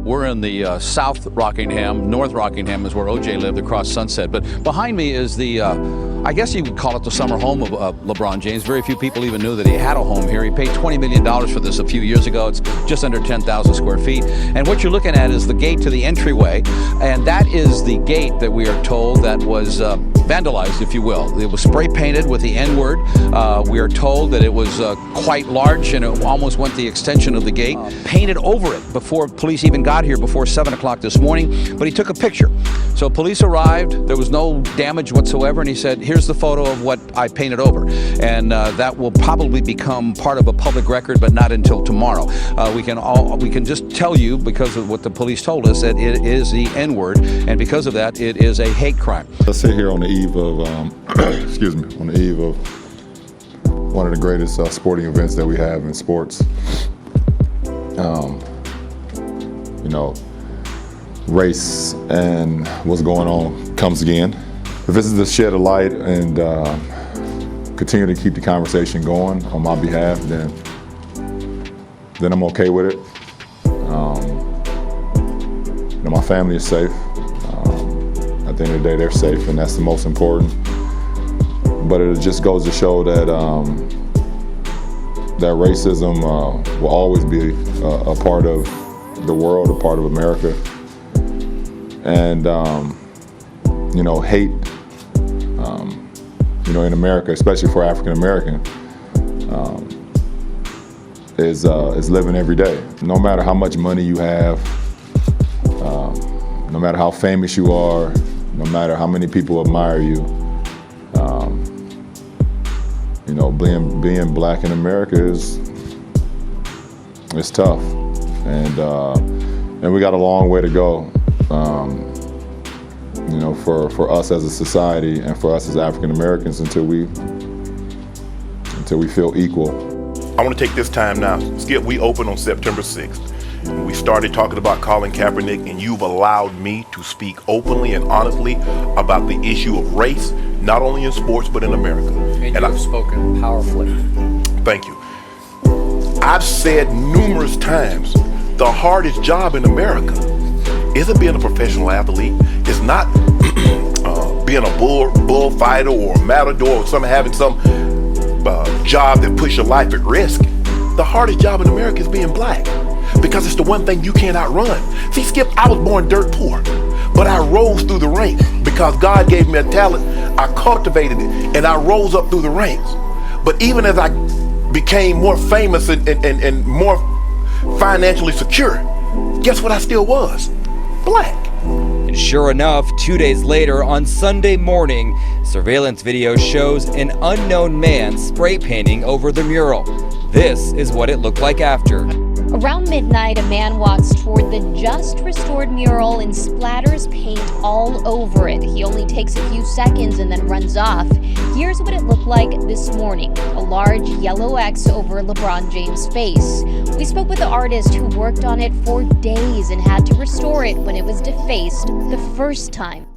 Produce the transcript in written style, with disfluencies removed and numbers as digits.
We're in the South Rockingham. North Rockingham is where O.J. lived, across Sunset. But behind me is the, I guess you would call it the summer home of LeBron James. Very few people even knew that he had a home here. He paid $20 million for this a few years ago. It's just under 10,000 square feet. And what you're looking at is the gate to the entryway. And that is the gate that we are told that was vandalized, if you will. It was spray painted with the N-word. We are told that it was quite large and it almost went the extension of the gate. Painted over it before police even got here, before 7 o'clock this morning. But he took a picture. So police arrived. There was no damage whatsoever. And he said, here's the photo of what I painted over. And that will probably become part of a public record, but not until tomorrow. We can just tell you, because of what the police told us, that it is the N-word. And because of that, it is a hate crime. Let's sit here on the eve of, excuse me, on the eve of one of the greatest sporting events that we have in sports. You know, race and what's going on comes again. If this is to shed a light and continue to keep the conversation going on my behalf, then I'm okay with it. You know, my family is safe. At the end of the day, they're safe, and that's the most important. But it just goes to show that that racism will always be a part of the world, a part of America. And you know, hate, you know, in America, especially for African American, is living every day. No matter how much money you have, no matter how famous you are, no matter how many people admire you, you know, being black in America is tough, and we got a long way to go. You know, for us as a society and for us as African Americans until we feel equal. I want to take this time now. Skip, we opened on September 6th. We started talking about Colin Kaepernick, and you've allowed me to speak openly and honestly about the issue of race, not only in sports, but in America. And I've spoken powerfully. Thank you. I've said numerous times, the hardest job in America isn't being a professional athlete. It's not being a bullfighter or a matador or having some job that puts your life at risk. The hardest job in America is being black, because it's the one thing you can't outrun. See, Skip, I was born dirt poor, but I rose through the ranks because God gave me a talent. I cultivated it, and I rose up through the ranks. But even as I became more famous and more financially secure, guess what I still was? Black. And sure enough, 2 days later, on Sunday morning, surveillance video shows an unknown man spray painting over the mural. This is what it looked like after. Around midnight, a man walks toward the just restored mural and splatters paint all over it. He only takes a few seconds and then runs off. Here's what it looked like this morning: a large yellow X over LeBron James' face. We spoke with the artist who worked on it for days and had to restore it when it was defaced the first time.